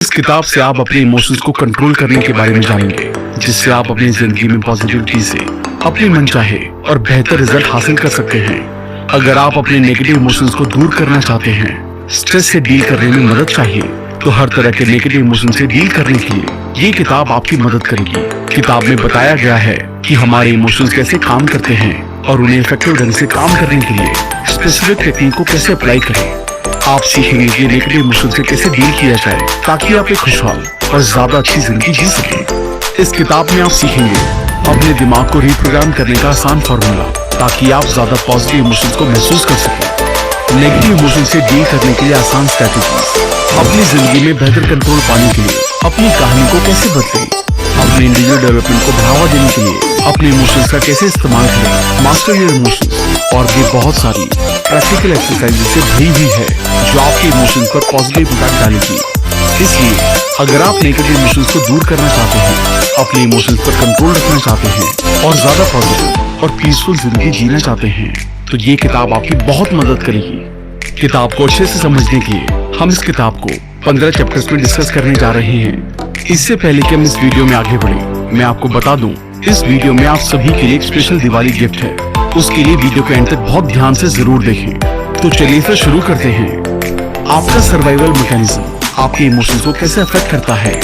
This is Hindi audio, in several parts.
इस किताब से आप अपने इमोशंस को कंट्रोल करने के बारे में जानेंगे, जिससे आप अपनी जिंदगी में पॉजिटिविटी से अपने मनचाहे और बेहतर रिजल्ट हासिल कर सकते हैं। अगर आप अपने नेगेटिव इमोशंस को दूर करना चाहते हैं, स्ट्रेस से डील करने में मदद चाहिए, तो हर तरह के नेगेटिव इमोशन से डील करने के लिए ये किताब आपकी मदद करेगी। किताब में बताया गया है कि हमारे इमोशंस कैसे काम करते हैं और उन्हें इफेक्टिव ढंग से काम करने के लिए स्पेसिफिक टेक्निक को कैसे अप्लाई करें। आप सीखेंगे कि नेगेटिव इमोशन से कैसे डील किया जाए ताकि आप एक खुशहाल और ज्यादा अच्छी जिंदगी जी सकें। इस किताब में आप सीखेंगे अपने दिमाग को रिप्रोग्राम करने का आसान फॉर्मूला, ताकि आप ज्यादा पॉजिटिव इमोशंस को महसूस कर सकें। नेगेटिव इमोशन से डील करने के लिए आसान स्ट्रेटेजीज, अपनी जिंदगी में बेहतर कंट्रोल पाने के लिए अपनी कहानी को कैसे बदलें, अपने इंडिविजुअल डेवलपमेंट को बढ़ावा देने के लिए अपने इमोशंस का कैसे इस्तेमाल करें, मास्टर योर इमोशंस, और भी बहुत सारी प्रैक्टिकल एक्सरसाइजेज से भरी हुई है जो आपके इमोशंस पर पॉजिटिव इम्पैक्ट डालेगी। इसलिए अगर आप नेगेटिव इमोशंस को दूर करना चाहते हैं, अपने इमोशंस पर कंट्रोल रखना चाहते हैं और ज्यादा पॉजिटिव और पीसफुल जिंदगी जीना चाहते हैं, तो ये किताब आपकी बहुत मदद करेगी। किताब को अच्छे से समझने के लिए हम इस किताब को 15 चैप्टर्स में डिस्कस करने जा रहे हैं। इससे पहले कि हम इस वीडियो में आगे बढ़े, मैं आपको बता दूं, इस वीडियो में आप सभी के लिए एक स्पेशल दिवाली गिफ्ट है। उसके लिए वीडियो को एंड तक बहुत ध्यान से जरूर देखें। तो चलिए फिर शुरू करते हैं। आपका सर्वाइवल मैकेनिज्म आपके इमोशंस को कैसे अफेक्ट करता है।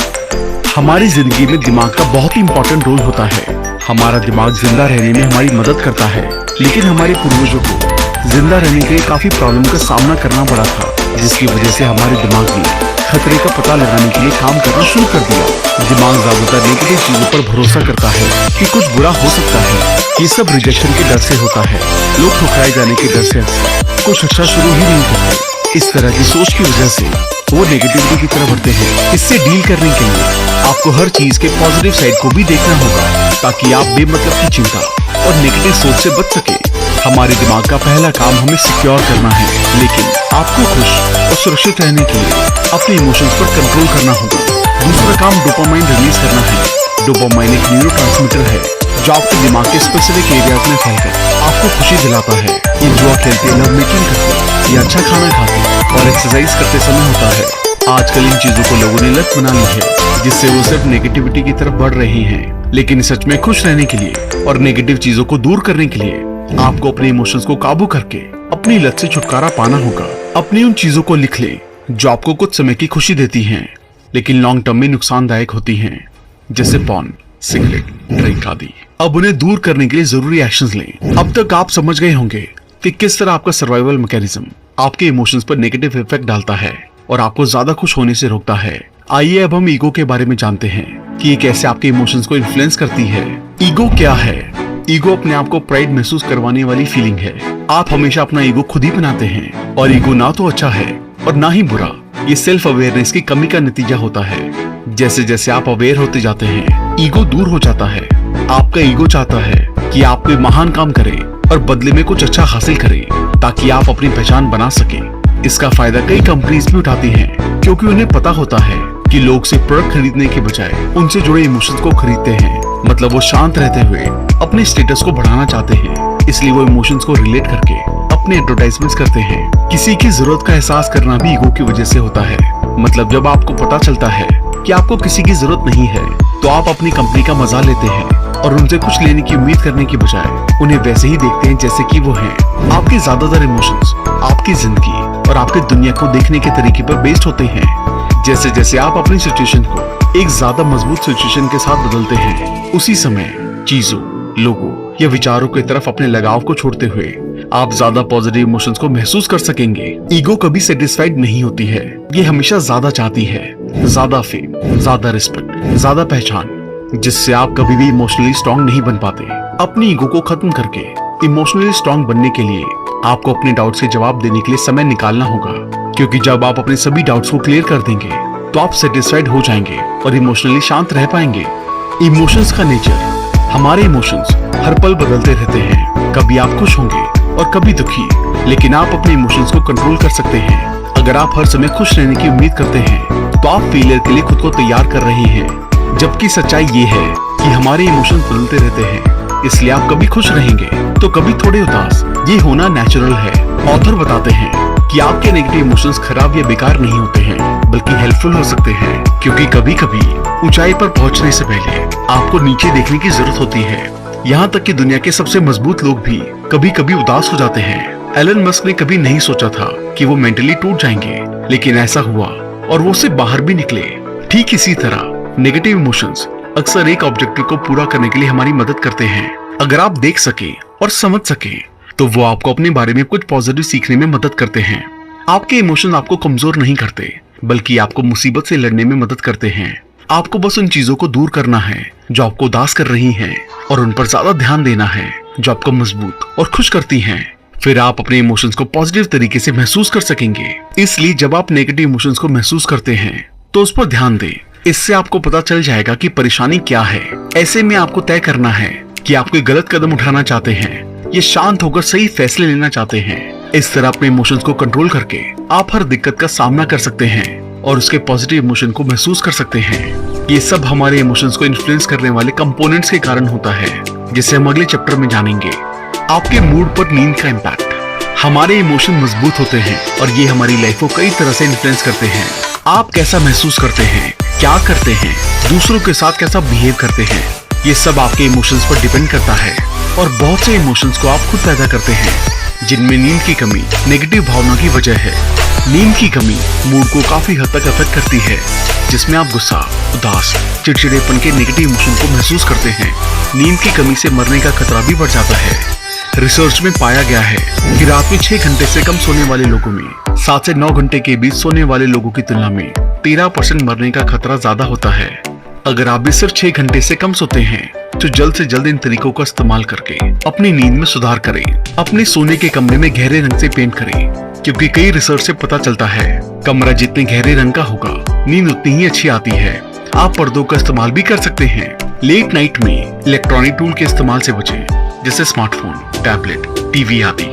हमारी जिंदगी में दिमाग का बहुत ही इंपॉर्टेंट रोल होता है। हमारा दिमाग जिंदा रहने में हमारी मदद करता है, लेकिन हमारे पूर्वजों को जिंदा रहने के लिए काफी प्रॉब्लम का सामना करना पड़ा था, जिसकी वजह से हमारे दिमाग ने खतरे का पता लगाने के लिए काम करना शुरू कर दिया। दिमाग ज्यादातर नेगेटिव चीजों पर भरोसा करता है कि कुछ बुरा हो सकता है। ये सब रिजेक्शन के डर से होता है, लोग ठुकराए जाने के डर से अक्सर कुछ अच्छा शुरू ही नहीं करते। इस तरह की सोच की वजह से वो नेगेटिविटी की तरफ बढ़ते हैं। इससे डील करने के लिए आपको हर चीज के पॉजिटिव साइड को भी देखना होगा, ताकि आप बेमतलब की चिंता और नेगेटिव सोच से बच सके। हमारे दिमाग का पहला काम हमें सिक्योर करना है, लेकिन आपको खुश और सुरक्षित रहने के लिए अपने इमोशंस पर कंट्रोल करना होगा। दूसरा काम डोपामाइन रिलीज करना है। डोपामाइन एक न्यूरोट्रांसमीटर है जो आपके दिमाग के स्पेसिफिक एरियाज में फैलकर आपको खुशी दिलाता है। ये जुआ खेलते, लव मेकिंग करते या अच्छा खाना खाते और एक्सरसाइज करते समय होता है। आजकल इन चीजों को लोगों ने लत बना ली है, जिससे वो सिर्फ नेगेटिविटी की तरफ बढ़ रहे हैं। लेकिन सच में खुश रहने के लिए और नेगेटिव चीजों को दूर करने के लिए आपको अपने इमोशंस को काबू करके अपनी लत से छुटकारा पाना होगा। अपनी उन चीजों को लिख ले जो आपको कुछ समय की खुशी देती हैं, लेकिन लॉन्ग टर्म में नुकसानदायक होती हैं, जैसे पॉर्न, सिगरेट, ड्रिंक आदि। अब उन्हें दूर करने के लिए जरूरी एक्शंस लें। अब तक आप समझ गए होंगे कि किस तरह आपका सर्वाइवल मैकेनिज्म आपके इमोशंस पर नेगेटिव इफेक्ट डालता है और आपको ज्यादा खुश होने से रोकता है। आइए अब हम ईगो के बारे में जानते हैं कि ये कैसे आपके इमोशंस को इन्फ्लुएंस करती है। ईगो क्या है? ईगो अपने आप को प्राइड महसूस करवाने वाली फीलिंग है। आप हमेशा अपना ईगो खुद ही बनाते हैं, और ईगो ना तो अच्छा है और ना ही बुरा। ये सेल्फ अवेयरनेस की कमी का नतीजा होता है। जैसे जैसे आप अवेयर होते जाते हैं, ईगो दूर हो जाता है। आपका ईगो चाहता है कि आप कोई महान काम करें और बदले में कुछ अच्छा हासिल करें, ताकि आप अपनी पहचान बना सकें। इसका फायदा कई कंपनीज भी उठाती हैं, क्योंकि उन्हें पता होता है कि लोग सिर्फ प्रोडक्ट खरीदने के बजाय उनसे जुड़े इमोशंस को खरीदते हैं। मतलब वो शांत रहते हुए अपने स्टेटस को बढ़ाना चाहते हैं, इसलिए वो इमोशंस को रिलेट करके अपने एडवर्टाइजमेंट्स करते हैं। किसी की जरूरत का एहसास करना भी ईगो की वजह से होता है। मतलब जब आपको पता चलता है कि आपको किसी की जरूरत नहीं है, तो आप अपनी कंपनी का मजा लेते हैं और उनसे कुछ लेने की उम्मीद करने की बजाय उन्हें वैसे ही देखते हैं जैसे कि वो हैं। आपके ज्यादातर इमोशंस आपकी जिंदगी और आपके दुनिया को देखने के तरीके पर बेस्ड होते हैं। जैसे जैसे आप अपनी सिचुएशन को एक ज्यादा मजबूत सिचुएशन के साथ बदलते हैं, उसी समय चीजों, लोगों या विचारों की तरफ अपने लगाव को छोड़ते हुए आप ज्यादा पॉजिटिव इमोशंस को महसूस कर सकेंगे। ईगो कभी सेटिस्फाइड नहीं होती है। ये हमेशा ज्यादा चाहती है, ज्यादा फेम, ज्यादा रिस्पेक्ट, ज्यादा पहचान, जिससे आप कभी भी इमोशनली स्ट्रांग नहीं बन पाते। अपनी ईगो को खत्म करके इमोशनली स्ट्रांग बनने के लिए आपको अपने डाउट्स के जवाब देने के लिए समय निकालना होगा, क्योंकि जब आप अपने सभी डाउट्स को क्लियर कर देंगे, तो आप सेटिस्फाइड हो जाएंगे और इमोशनली शांत रह पाएंगे। इमोशंस का नेचर, हमारे इमोशंस हर पल बदलते रहते हैं। कभी आप खुश होंगे और कभी दुखी, लेकिन आप अपने इमोशंस को कंट्रोल कर सकते हैं। अगर आप हर समय खुश रहने की उम्मीद करते हैं, तो आप फेलियर के लिए खुद को तैयार कर रहे हैं। जबकि सच्चाई ये है कि हमारे इमोशंस बदलते रहते हैं, इसलिए आप कभी खुश रहेंगे तो कभी थोड़े उदास। ये होना नेचुरल है। ऑथर बताते हैं कि आपके नेगेटिव इमोशंस खराब या बेकार नहीं होते हैं, बल्कि हेल्पफुल हो सकते हैं, क्योंकि कभी कभी ऊंचाई पर पहुंचने से पहले आपको नीचे देखने की जरूरत होती है। यहाँ तक कि दुनिया के सबसे मजबूत लोग भी कभी कभी उदास हो जाते हैं। एलन मस्क ने कभी नहीं सोचा था कि वो मेंटली टूट जाएंगे, लेकिन ऐसा हुआ और वो उससे बाहर भी निकले। ठीक इसी तरह नेगेटिव इमोशंस अक्सर एक ऑब्जेक्टिव को पूरा करने के लिए हमारी मदद करते हैं। अगर आप देख सके और समझ सके तो वो आपको अपने बारे में कुछ पॉजिटिव सीखने में मदद करते हैं। आपके इमोशन आपको कमजोर नहीं करते, बल्कि आपको मुसीबत से लड़ने में मदद करते हैं। आपको बस उन चीजों को दूर करना है जो आपको उदास कर रही हैं, और उन पर ज्यादा ध्यान देना है जो आपको मजबूत और खुश करती हैं। फिर आप अपने इमोशंस को पॉजिटिव तरीके से महसूस कर सकेंगे। इसलिए जब आप नेगेटिव इमोशंस को महसूस करते हैं तो उस पर ध्यान दें। इससे आपको पता चल जाएगा कि परेशानी क्या है। ऐसे में आपको तय करना है कि आप कोई गलत कदम उठाना चाहते हैं या शांत होकर सही फैसले लेना चाहते हैं। इस तरह अपने इमोशंस को कंट्रोल करके आप हर दिक्कत का सामना कर सकते हैं और उसके पॉजिटिव इमोशन को महसूस कर सकते हैं। ये सब हमारे इमोशंस को इन्फ्लुएंस करने वाले कंपोनेंट्स के कारण होता है, जिसे हम अगले चैप्टर में जानेंगे। आपके मूड पर नींद का इम्पैक्ट। हमारे इमोशन मजबूत होते हैं और ये हमारी लाइफ को कई तरह से इन्फ्लुएंस करते हैं। आप कैसा महसूस करते हैं, क्या करते हैं, दूसरों के साथ कैसा बिहेव करते हैं, ये सब आपके इमोशंस पर डिपेंड करता है। और बहुत से इमोशंस को आप खुद पैदा करते हैं, जिनमें नींद की कमी नेगेटिव भावना की वजह है। नींद की कमी मूड को काफी हद तक अफेक्ट करती है, जिसमें आप गुस्सा, उदास, चिड़चिड़ेपन के नेगेटिव इमोशन को महसूस करते हैं। नींद की कमी से मरने का खतरा भी बढ़ जाता है। रिसर्च में पाया गया है कि रात में 6 घंटे से कम सोने वाले लोगों में 7 से 9 घंटे के बीच सोने वाले लोगों की तुलना में 13% मरने का खतरा ज्यादा होता है। अगर आप भी सिर्फ 6 घंटे से कम सोते हैं तो जल्द से जल्द इन तरीकों का इस्तेमाल करके अपनी नींद में सुधार करें। अपने सोने के कमरे में गहरे रंग से पेंट करें, क्योंकि कई रिसर्च से पता चलता है कमरा जितने गहरे रंग का होगा नींद उतनी ही अच्छी आती है। आप पर्दों का इस्तेमाल भी कर सकते हैं। लेट नाइट में इलेक्ट्रॉनिक टूल के इस्तेमाल से बचें, जैसे स्मार्टफोन, टैबलेट, टीवी आदि।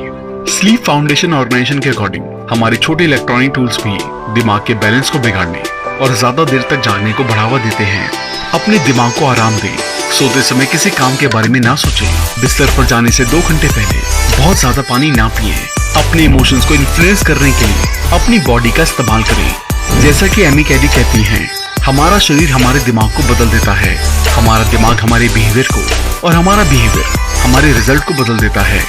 स्लीप फाउंडेशन ऑर्गेनाइजेशन के अकॉर्डिंग हमारे छोटे इलेक्ट्रॉनिक टूल्स भी दिमाग के बैलेंस को बिगाड़ने और ज्यादा देर तक जागने को बढ़ावा देते हैं। अपने दिमाग को आराम दें। सोते समय किसी काम के बारे में ना सोचें। बिस्तर पर जाने से 2 घंटे पहले बहुत ज्यादा पानी ना पिए। अपने इमोशंस को इन्फ्लुएंस करने के लिए अपनी बॉडी का इस्तेमाल करें। जैसा कि एमी कैडी कहती हैं, हमारा शरीर हमारे दिमाग को बदल देता है, हमारा दिमाग हमारे बिहेवियर को, और हमारा बिहेवियर हमारे रिजल्ट को बदल देता है।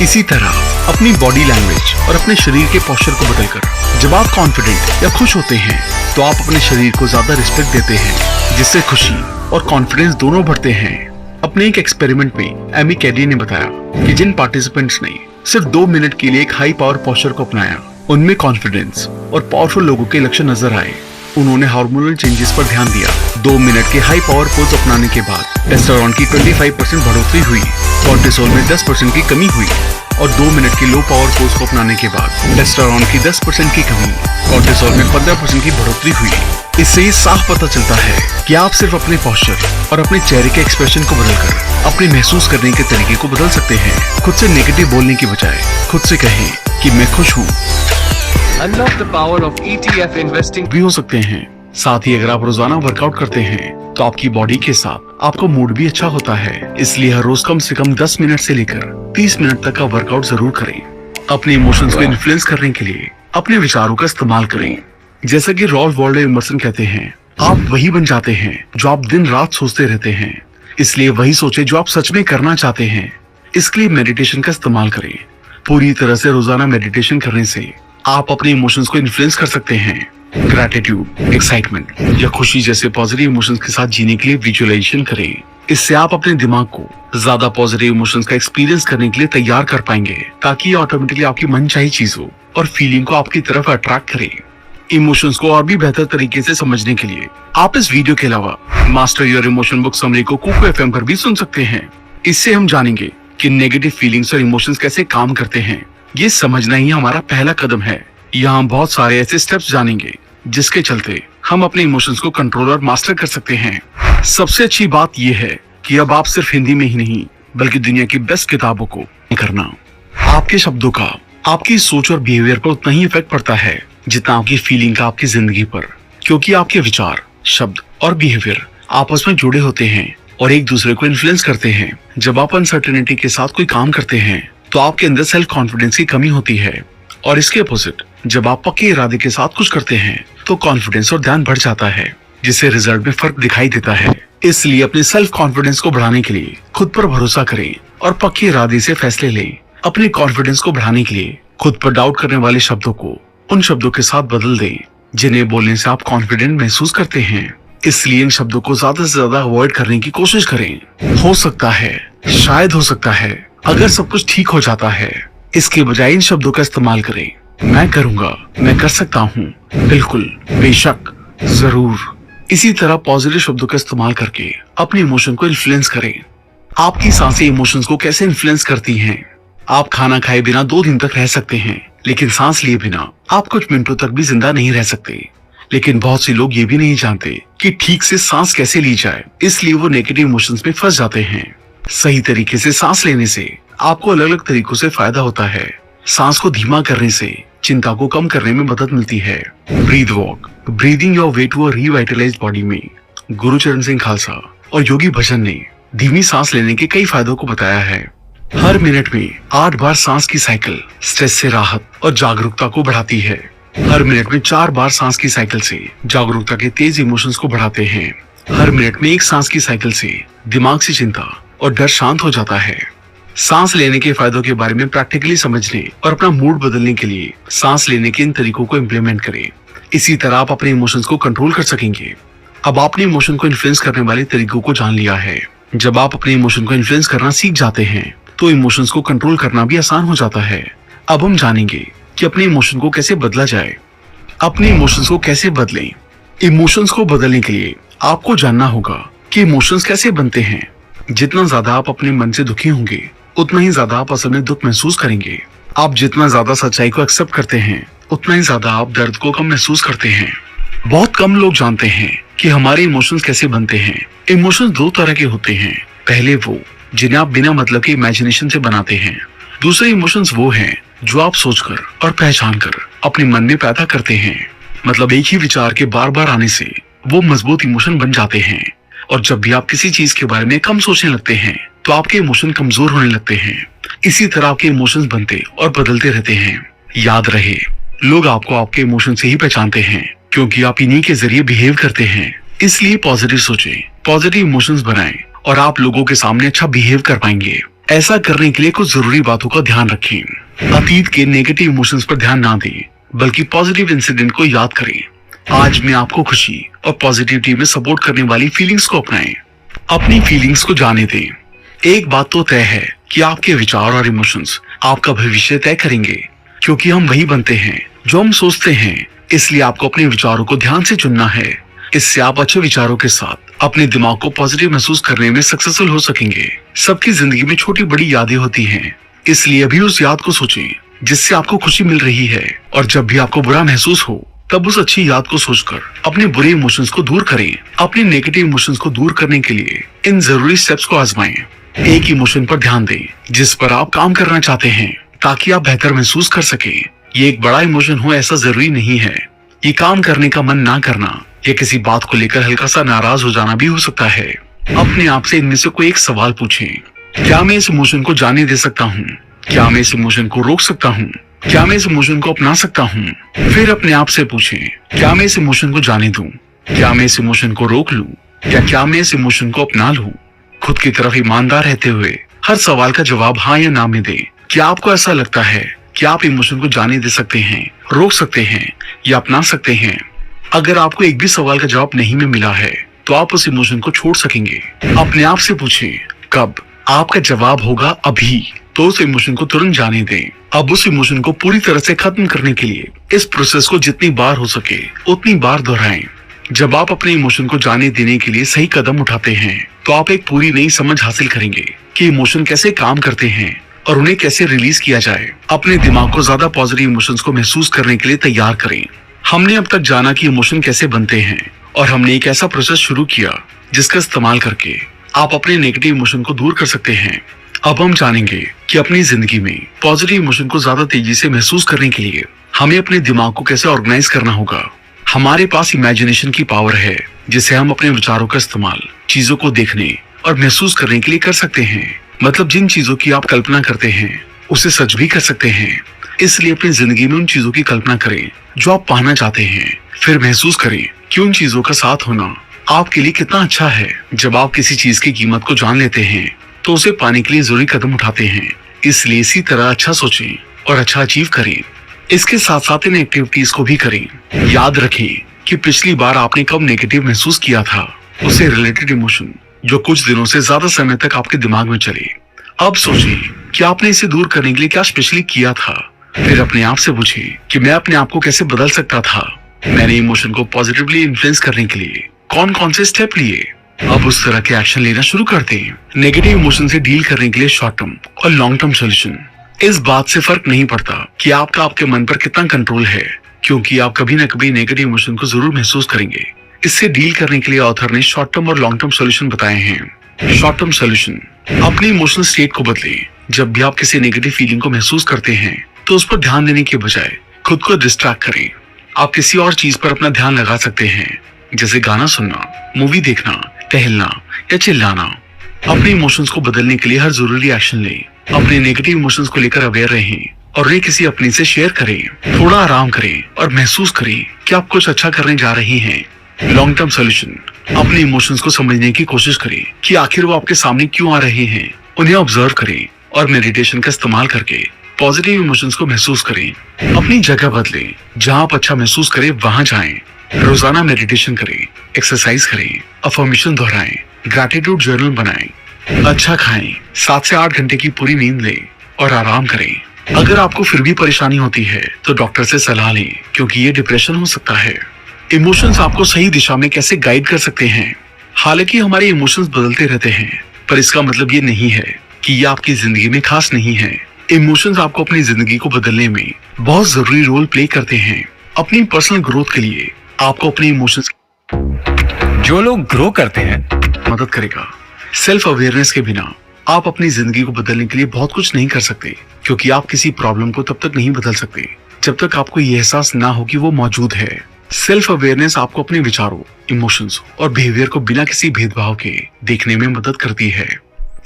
इसी तरह अपनी बॉडी लैंग्वेज और अपने शरीर के पोस्चर को बदलकर जब आप कॉन्फिडेंट या खुश होते हैं तो आप अपने शरीर को ज्यादा रिस्पेक्ट देते हैं, जिससे खुशी और कॉन्फिडेंस दोनों बढ़ते हैं। अपने एक एक्सपेरिमेंट में एमी कैडी ने बताया कि जिन पार्टिसिपेंट्स ने सिर्फ 2 मिनट के लिए एक हाई पावर पोस्चर को अपनाया, उनमें कॉन्फिडेंस और पावरफुल लोगों के लक्षण नजर आए। उन्होंने हार्मोनल चेंजेस पर ध्यान दिया। 2 मिनट के हाई पावर पोज अपनाने के बाद टेस्टोस्टेरोन की 25% बढ़ोतरी हुई, कॉर्टिसोल में 10% की कमी हुई, और 2 मिनट की लो पावर पोज को अपनाने के बाद टेस्टोस्टेरोन की 10% की कमी, कॉर्टिसोल में 15% की बढ़ोतरी हुई। इससे ये साफ पता चलता है कि आप सिर्फ अपने पोस्चर और अपने चेहरे के एक्सप्रेशन को बदलकर अपने महसूस करने के तरीके को बदल सकते हैं। खुद से नेगेटिव बोलने की बजाय खुद से कहें कि मैं खुश हूँ। Unlock the power of ETF investing भी हो सकते हैं। साथ ही अगर आप रोजाना वर्कआउट करते हैं तो आपकी बॉडी के साथ आपका मूड भी अच्छा होता है। इसलिए हर रोज कम से कम 10 मिनट से लेकर 30 मिनट तक का वर्कआउट जरूर करें। अपने इमोशंस को इन्फ्लुएंस करने के लिए अपने विचारों का इस्तेमाल करें। जैसा कि रॉल्फ वॉल्डो इमर्सन कहते हैं, आप वही बन जाते हैं जो आप दिन रात सोचते रहते हैं। इसलिए वही सोचें जो आप सच में करना चाहते हैं। इसके लिए मेडिटेशन का इस्तेमाल करें। पूरी तरह से रोजाना मेडिटेशन करने से आप अपने इमोशंस को इन्फ्लुएंस कर सकते हैं। ग्रैटिट्यूड, एक्साइटमेंट या खुशी जैसे पॉजिटिव इमोशंस के साथ जीने के लिए विजुअलाइजेशन करें। इससे आप अपने दिमाग को ज्यादा पॉजिटिव इमोशंस का एक्सपीरियंस करने के लिए तैयार कर पाएंगे, ताकि ये ऑटोमेटिकली आपकी मनचाही चीजों और फीलिंग को आपकी तरफ अट्रैक्ट करे। इमोशंस को और भी बेहतर तरीके से समझने के लिए आप इस वीडियो के अलावा master your emotion book summary को कुकू एफएम पर भी सुन सकते हैं। इससे हम जानेंगे कि नेगेटिव फीलिंग्स और इमोशंस कैसे काम करते हैं। ये समझना ही हमारा पहला कदम है। यहाँ हम बहुत सारे ऐसे स्टेप्स जानेंगे जिसके चलते हम अपने इमोशंस को कंट्रोल और मास्टर कर सकते हैं। सबसे अच्छी बात यह है कि अब आप सिर्फ हिंदी में ही नहीं बल्कि दुनिया की बेस्ट किताबों को करना। आपके शब्दों का आपकी सोच और बिहेवियर पर उतना ही इफेक्ट पड़ता है जितना आपकी फीलिंग का आपकी जिंदगी पर, क्योंकि आपके विचार, शब्द और बिहेवियर आपस में जुड़े होते हैं और एक दूसरे को इन्फ्लुएंस करते हैं। जब आप अनसर्टेनिटी के साथ कोई काम करते हैं तो आपके अंदर सेल्फ कॉन्फिडेंस की कमी होती है, और इसके अपोजिट जब आप पक्के इरादे के साथ कुछ करते हैं तो कॉन्फिडेंस और ध्यान बढ़ जाता है, जिससे रिजल्ट में फर्क दिखाई देता है। इसलिए अपने सेल्फ कॉन्फिडेंस को बढ़ाने के लिए खुद पर भरोसा करें और पक्के इरादे से फैसले लें। अपने कॉन्फिडेंस को बढ़ाने के लिए खुद पर डाउट करने वाले शब्दों को उन शब्दों के साथ बदल दें जिन्हें बोलने से आप कॉन्फिडेंट महसूस करते हैं। इसलिए इन शब्दों को ज्यादा से ज्यादा अवॉइड करने की कोशिश करें। हो सकता है, शायद हो सकता है, अगर सब कुछ ठीक हो जाता है, इसके बजाय इन शब्दों का इस्तेमाल करें। मैं करूंगा, मैं कर सकता हूँ, बिल्कुल, बेशक, जरूर। इसी तरह पॉजिटिव शब्दों का इस्तेमाल करके अपने इमोशन को इन्फ्लुएंस करें। आपकी सांसें इमोशंस को कैसे इन्फ्लुएंस करती हैं? आप खाना खाए बिना 2 दिन तक रह सकते हैं, लेकिन सांस लिए बिना आप कुछ मिनटों तक भी जिंदा नहीं रह सकते। लेकिन बहुत से लोग ये भी नहीं जानते कि ठीक से सांस कैसे ली जाए, इसलिए वो नेगेटिव इमोशंस में फंस जाते हैं। सही तरीके से सांस लेने से आपको अलग अलग तरीकों से फायदा होता है। सांस को धीमा करने से चिंता को कम करने में मदद मिलती है। Breathe walk, breathing your way to a revitalised body में गुरुचरण सिंह खालसा और योगी भजन ने धीमी सांस लेने के कई फायदों को बताया है। हर मिनट में 8 बार सांस की साइकिल स्ट्रेस से राहत और जागरूकता को बढ़ाती है। हर मिनट में 4 बार सांस की साइकिल से जागरूकता के तेज इमोशंस को बढ़ाते हैं। हर मिनट में 1 सांस की साइकिल से दिमाग से चिंता और डर शांत हो जाता है। सांस लेने के फायदों के बारे में प्रैक्टिकली समझने और अपना मूड बदलने के लिए सांस लेने के इन तरीकों को इम्प्लीमेंट करें। इसी तरह आप अपने इमोशंस को कंट्रोल कर सकेंगे। अब आपने इमोशन को इन्फ्लुएंस करने वाले तरीकों को जान लिया है। जब आप अपने इमोशन को इन्फ्लुएंस करना सीख जाते हैं तो इमोशंस को कंट्रोल करना भी आसान हो जाता है। अब हम जानेंगे कि अपने इमोशन को कैसे बदला जाए। अपने इमोशंस को कैसे बदलें? इमोशंस को बदलने के लिए आपको जानना होगा कि इमोशंस कैसे बनते हैं। जितना ज्यादा आप अपने मन से दुखी होंगे, उतना ही ज्यादा आप असल में दुख महसूस करेंगे। आप जितना ज्यादा सच्चाई को एक्सेप्ट करते हैं, उतना ही ज्यादा आप दर्द को कम महसूस करते हैं। बहुत कम लोग जानते हैं कि हमारे इमोशंस कैसे बनते हैं। इमोशंस 2 तरह के होते हैं। पहले वो जिन्हें आप बिना मतलब के इमेजिनेशन से बनाते हैं। दूसरे इमोशंस वो हैं जो आप सोचकर और पहचान कर अपने मन में पैदा करते हैं। मतलब एक ही विचार के बार बार आने से वो मजबूत इमोशन बन जाते हैं। और जब भी आप किसी चीज के बारे में कम सोचने लगते हैं तो आपके इमोशन कमजोर होने लगते हैं। इसी तरह आपके इमोशंस बनते और बदलते रहते हैं। याद रहे, लोग आपको आपके इमोशन से ही पहचानते हैं, क्योंकि आप इन्हीं के जरिए बिहेव करते हैं। इसलिए पॉजिटिव सोचें, पॉजिटिव इमोशंस बनाएं और आप लोगों के सामने अच्छा बिहेव कर पाएंगे। ऐसा करने के लिए कुछ जरूरी बातों का ध्यान रखें। अतीत के नेगेटिव इमोशंस पर ध्यान ना दें, बल्कि पॉजिटिव इंसिडेंट को याद करें। आज में आपको खुशी और पॉजिटिविटी में सपोर्ट करने वाली फीलिंग्स को अपनाएं। अपनी फीलिंग्स को जाने दें। एक बात तो तय है कि आपके विचार और इमोशंस आपका भविष्य तय करेंगे, क्योंकि हम वही बनते हैं जो हम सोचते हैं। इसलिए आपको अपने विचारों को ध्यान से चुनना है। इससे आप अच्छे विचारों के साथ अपने दिमाग को पॉजिटिव महसूस करने में सक्सेसफुल हो सकेंगे। सबकी जिंदगी में छोटी बड़ी यादें होती हैं, इसलिए अभी उस याद को सोचें जिससे आपको खुशी मिल रही है। और जब भी आपको बुरा महसूस हो, तब उस अच्छी याद को सोचकर अपने बुरे इमोशंस को दूर करें। अपने नेगेटिव इमोशंस को दूर करने के लिए इन जरूरी स्टेप्स को आजमाएं। एक इमोशन पर ध्यान दें जिस पर आप काम करना चाहते हैं, ताकि आप बेहतर महसूस कर सकें। ये एक बड़ा इमोशन हो ऐसा जरूरी नहीं है। ये काम करने का मन ना करना या किसी बात को लेकर हल्का सा नाराज हो जाना भी हो सकता है। अपने आप से इनमें से कोई एक सवाल पूछें। क्या मैं इस इमोशन को जाने दे सकता हूँ? क्या मैं इस इमोशन को रोक सकता हूँ? क्या मैं इस इमोशन को अपना सकता हूँ? फिर अपने आप से पूछें, क्या मैं इस इमोशन को जाने दूं? क्या मैं इस इमोशन को रोक लूं? या क्या मैं इस इमोशन को अपना लूं? खुद की तरफ ईमानदार रहते हुए हर सवाल का जवाब हाँ या ना में दें। क्या आपको ऐसा लगता है कि आप इमोशन को जाने दे सकते हैं, रोक सकते हैं या अपना सकते हैं? अगर आपको एक भी सवाल का जवाब नहीं में मिला है तो आप उस इमोशन को छोड़ सकेंगे। अपने आप से पूछें, कब? आपका जवाब होगा अभी। तो उस इमोशन को तुरंत जाने दें। अब उस इमोशन को पूरी तरह से खत्म करने के लिए इस प्रोसेस को जितनी बार हो सके उतनी बार दोहराएं। जब आप अपने इमोशन को जाने देने के लिए सही कदम उठाते हैं तो आप एक पूरी नई समझ हासिल करेंगे कि इमोशन कैसे काम करते हैं और उन्हें कैसे रिलीज किया जाए। अपने दिमाग को ज्यादा पॉजिटिव इमोशंस को महसूस करने के लिए तैयार करें। हमने अब तक जाना कि इमोशन कैसे बनते हैं और हमने एक ऐसा प्रोसेस शुरू किया जिसका इस्तेमाल करके आप अपने नेगेटिव इमोशन को दूर कर सकते हैं। अब हम जानेंगे कि अपनी जिंदगी में पॉजिटिव इमोशन को ज्यादा तेजी से महसूस करने के लिए हमें अपने दिमाग को कैसे ऑर्गेनाइज करना होगा। हमारे पास इमेजिनेशन की पावर है, जिसे हम अपने विचारों का इस्तेमाल चीजों को देखने और महसूस करने के लिए कर सकते हैं। मतलब जिन चीजों की आप कल्पना करते हैं उसे सच भी कर सकते हैं। इसलिए अपनी जिंदगी में उन चीजों की कल्पना करें जो आप पाना चाहते हैं। फिर महसूस करें कि उन चीजों का साथ होना आपके लिए कितना अच्छा है। जब आप किसी चीज की कीमत को जान लेते हैं तो उसे पाने के लिए जरूरी कदम उठाते हैं। इसलिए इसी तरह अच्छा सोचें और अच्छा अचीव करें। इसके साथ साथ इन एक्टिविटीज को भी करें। याद रखें कि पिछली बार आपने कब नेगेटिव महसूस किया था, उससे रिलेटेड इमोशन जो कुछ दिनों से ज्यादा समय तक आपके दिमाग में चले। अब सोचें कि आपने इसे दूर करने के लिए क्या स्पेशली किया था। फिर अपने आप से पूछें कि मैं अपने आप को कैसे बदल सकता था। मैंने इमोशन को पॉजिटिवली इन्फ्लुएंस करने के लिए कौन कौन से स्टेप लिए। अब उस तरह के एक्शन लेना शुरू करते हैं। नेगेटिव इमोशन से डील करने के लिए शॉर्ट टर्म और लॉन्ग टर्म सोल्यूशन। इस बात से फर्क नहीं पड़ता कि आपका आपके मन पर कितना कंट्रोल है, क्योंकि आप कभी न कभी नेगेटिव इमोशन को जरूर महसूस करेंगे। इससे डील करने के लिए ऑथर ने शॉर्ट टर्म और लॉन्ग टर्म सोल्यूशन बताए हैं। शॉर्ट टर्म सोल्यूशन, अपनी इमोशनल स्टेट को बदलें। जब भी आप किसी नेगेटिव फीलिंग को महसूस करते हैं तो उस पर ध्यान देने के बजाय खुद को डिस्ट्रैक्ट करें। आप किसी और चीज पर अपना ध्यान लगा सकते हैं, जैसे गाना सुनना, मूवी देखना, टहलना या चिल्लाना। अपने इमोशंस को बदलने के लिए हर जरूरी एक्शन लें। अपने नेगेटिव इमोशंस को लेकर अवेयर रहें और उन्हें किसी अपने से शेयर करें। थोड़ा आराम करें और महसूस करें कि आप कुछ अच्छा करने जा रहे हैं। लॉन्ग टर्म सोल्यूशन, अपने इमोशंस को समझने की कोशिश करें कि आखिर वो आपके सामने क्यों आ रहे हैं। उन्हें ऑब्जर्व करें और मेडिटेशन का इस्तेमाल करके पॉजिटिव इमोशंस को महसूस करें। अपनी जगह बदलें, जहां आप अच्छा महसूस करें वहां जाएं। रोजाना मेडिटेशन करें, एक्सरसाइज करें, अफर्मेशन दोहराएं, ग्रैटिट्यूड जर्नल बनाएं, अच्छा खाएं, 7 से 8 घंटे की पूरी नींद लें और आराम करें। अगर आपको फिर भी परेशानी होती है तो डॉक्टर से सलाह लें, क्योंकि ये डिप्रेशन हो सकता है। इमोशंस आपको सही दिशा में कैसे गाइड कर सकते हैं। हालांकि हमारे इमोशंस बदलते रहते हैं, पर इसका मतलब ये नहीं है कि ये आपकी जिंदगी में खास नहीं है। इमोशंस आपको अपनी जिंदगी को बदलने में बहुत जरूरी रोल प्ले करते हैं। अपनी पर्सनल ग्रोथ के लिए आपको अपने इमोशंस जो लोग ग्रो करते हैं मदद करेगा। सेल्फ अवेयरनेस के बिना आप अपनी जिंदगी को बदलने के लिए बहुत कुछ नहीं कर सकते, क्योंकि आप किसी प्रॉब्लम को तब तक नहीं बदल सकते जब तक आपको ये एहसास ना हो कि वो मौजूद है। सेल्फ अवेयरनेस आपको अपने विचारों, इमोशंस और बिहेवियर को बिना किसी भेदभाव के देखने में मदद करती है।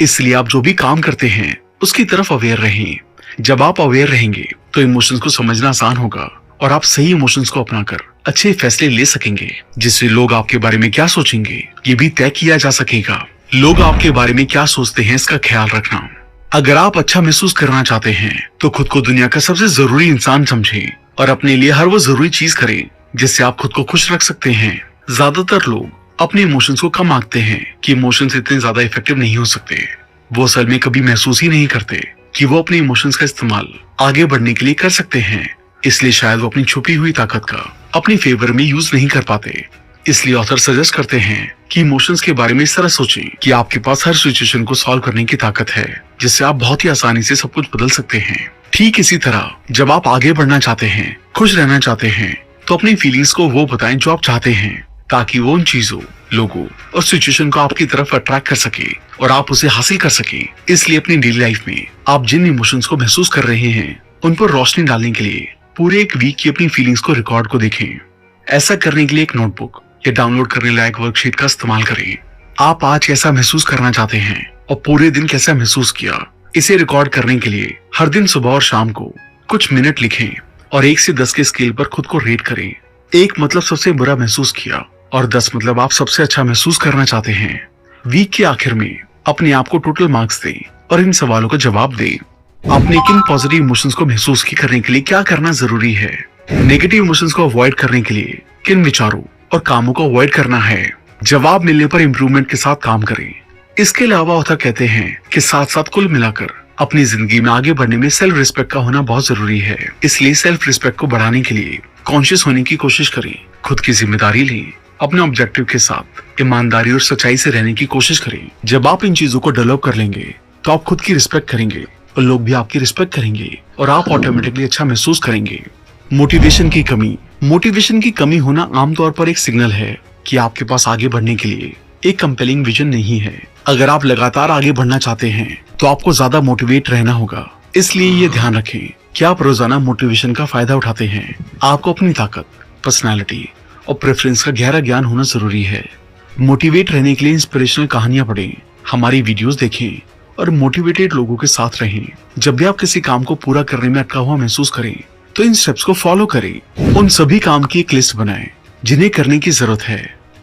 इसलिए आप जो भी काम करते हैं उसकी तरफ अवेयर रहें। जब आप अवेयर रहेंगे तो इमोशंस को समझना आसान होगा और आप सही इमोशंस को अपनाकर अच्छे फैसले ले सकेंगे, जिससे लोग आपके बारे में क्या सोचेंगे ये भी तय किया जा सकेगा। लोग आपके बारे में क्या सोचते हैं इसका ख्याल रखना। अगर आप अच्छा महसूस करना चाहते हैं तो खुद को दुनिया का सबसे जरूरी इंसान समझें और अपने लिए हर वो जरूरी चीज करें जिससे आप खुद को खुश रख सकते हैं। ज्यादातर लोग अपने इमोशंस को कम आंकते हैं कि इमोशंस इतने ज्यादा इफेक्टिव नहीं हो सकते। वो असल में कभी महसूस ही नहीं करते कि वो अपने इमोशंस का इस्तेमाल आगे बढ़ने के लिए कर सकते हैं। इसलिए शायद वो अपनी छुपी हुई ताकत का अपनी फेवर में यूज नहीं कर पाते। इसलिए ऑथर सजेस्ट करते हैं कि इमोशंस के बारे में इस तरह सोचें कि आपके पास हर सिचुएशन को सॉल्व करने की ताकत है, जिससे आप बहुत ही आसानी से सब कुछ बदल सकते हैं। ठीक इसी तरह जब आप आगे बढ़ना चाहते हैं, खुश रहना चाहते हैं, तो अपनी फीलिंग्स को वो बताएं जो आप चाहते हैं, ताकि वो उन चीजों, लोगों और सिचुएशन को आपकी तरफ अट्रैक्ट कर सके और आप उसे हासिल कर सके। इसलिए अपनी डेली लाइफ में आप जिन इमोशंस को महसूस कर रहे हैं उन पर रोशनी डालने के लिए पूरे एक वीक की अपनी फीलिंग्स को रिकॉर्ड को देखें। ऐसा करने के लिए एक नोटबुक या डाउनलोड करने लायक वर्कशीट का इस्तेमाल करें। आप आज कैसा महसूस करना चाहते हैं और पूरे दिन कैसा महसूस किया, इसे रिकॉर्ड करने के लिए हर दिन सुबह और शाम को कुछ मिनट लिखें और 1 से 10 के स्केल पर खुद को रेट करें। 1 मतलब सबसे बुरा महसूस किया और 10 मतलब आप सबसे अच्छा महसूस करना चाहते हैं। वीक के आखिर में अपने आप को टोटल मार्क्स दें और इन सवालों का जवाब दें। आपने किन पॉजिटिव इमोशंस को महसूस करने के लिए क्या करना जरूरी है। नेगेटिव इमोशंस को अवॉइड करने के लिए किन विचारों और कामों को अवॉइड करना है। जवाब मिलने पर इम्प्रूवमेंट के साथ काम करें। इसके अलावा ऑथर कहते हैं कि साथ साथ कुल मिलाकर अपनी जिंदगी में आगे बढ़ने में सेल्फ रिस्पेक्ट का होना बहुत जरूरी है। इसलिए सेल्फ रिस्पेक्ट को बढ़ाने के लिए कॉन्शियस होने की कोशिश करें, खुद की जिम्मेदारी लें, अपने ऑब्जेक्टिव के साथ ईमानदारी और सच्चाई से रहने की कोशिश करें। जब आप इन चीजों को डेवलप कर लेंगे तो आप खुद की रिस्पेक्ट करेंगे और लोग भी आपकी रिस्पेक्ट करेंगे और आप ऑटोमेटिकली अच्छा महसूस करेंगे। मोटिवेशन की कमी होना आमतौर पर एक सिग्नल है कि आपके पास आगे बढ़ने के लिए एक कंपेलिंग विजन नहीं है। अगर आप लगातार आगे बढ़ना चाहते हैं तो आपको ज्यादा मोटिवेट रहना होगा। इसलिए ये ध्यान रखें कि आप रोजाना मोटिवेशन का फायदा उठाते हैं। आपको अपनी ताकत, पर्सनालिटी और प्रेफरेंस का गहरा ज्ञान होना जरूरी है। मोटिवेट रहने के लिए इंस्पिरेशनल कहानियां पढ़ें, हमारी वीडियोस देखें और मोटिवेटेड लोगों के साथ रहें। जब भी आप किसी काम को पूरा करने में अटका हुआ महसूस करें तो इन स्टेप्स को फॉलो करें। उन सभी काम की एक लिस्ट बनाएं जिन्हें करने की जरूरत है।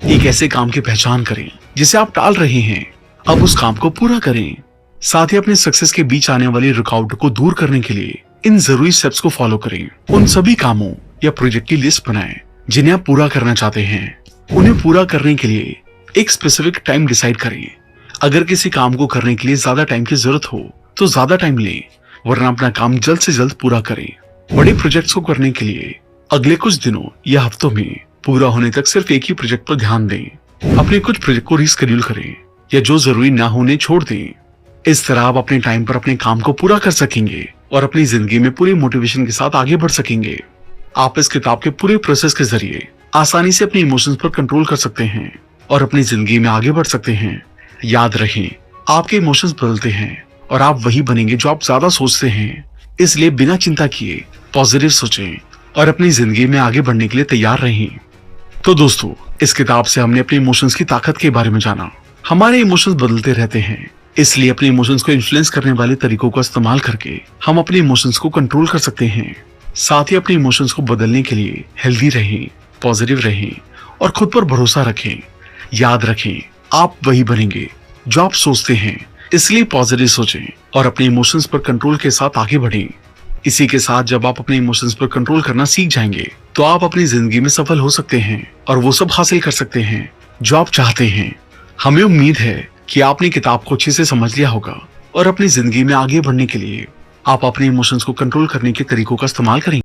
एक ऐसे काम की पहचान करें जिसे आप टाल रहे हैं, अब उस काम को पूरा करें। साथ ही अपने सक्सेस के बीच आने वाली रुकावट को दूर करने के लिए इन जरूरी स्टेप्स को फॉलो करें। उन सभी कामों या प्रोजेक्ट की लिस्ट बनाएं जिन्हें आप पूरा करना चाहते हैं। उन्हें पूरा करने के लिए एक स्पेसिफिक टाइम डिसाइड करें। अगर किसी काम को करने के लिए ज्यादा टाइम की जरूरत हो तो ज्यादा टाइम लें, वरना अपना काम जल्द से जल्द पूरा करें। बड़े प्रोजेक्ट्स को करने के लिए अगले कुछ दिनों या हफ्तों में पूरा होने तक सिर्फ एक ही प्रोजेक्ट पर ध्यान दें। अपने कुछ प्रोजेक्ट को रीशेड्यूल करें या जो जरूरी ना होने छोड़ दें। इस तरह आप अपने टाइम पर अपने काम को पूरा कर सकेंगे और अपनी जिंदगी में पूरी मोटिवेशन के साथ आगे बढ़ सकेंगे। आप इस किताब के पूरे प्रोसेस के जरिए आसानी से अपने इमोशंस पर कंट्रोल कर सकते हैं और अपनी जिंदगी में आगे बढ़ सकते हैं। याद रखें, आपके इमोशंस बदलते हैं और आप वही बनेंगे जो आप ज्यादा सोचते हैं। इसलिए बिना चिंता किए पॉजिटिव सोचें और अपनी जिंदगी में आगे बढ़ने के लिए तैयार रहें। तो दोस्तों, इस किताब से हमने अपने इमोशंस की ताकत के बारे में जाना। हमारे इमोशंस बदलते रहते हैं, इसलिए अपने इमोशंस को इन्फ्लुएंस करने वाले तरीकों का इस्तेमाल करके हम अपने इमोशंस को कंट्रोल कर सकते हैं। साथ ही अपने इमोशंस को बदलने के लिए हेल्दी रहें, पॉजिटिव रहें और खुद पर भरोसा रखें। याद रखें, आप वही बनेंगे जो आप सोचते हैं, इसलिए पॉजिटिव सोचें और अपने इमोशंस पर कंट्रोल के साथ आगे बढ़ें। इसी के साथ जब आप अपने इमोशंस पर कंट्रोल करना सीख जाएंगे तो आप अपनी जिंदगी में सफल हो सकते हैं और वो सब हासिल कर सकते हैं जो आप चाहते हैं। हमें उम्मीद है कि आपने किताब को अच्छे से समझ लिया होगा और अपनी जिंदगी में आगे बढ़ने के लिए आप अपने इमोशंस को कंट्रोल करने के तरीकों का इस्तेमाल करेंगे।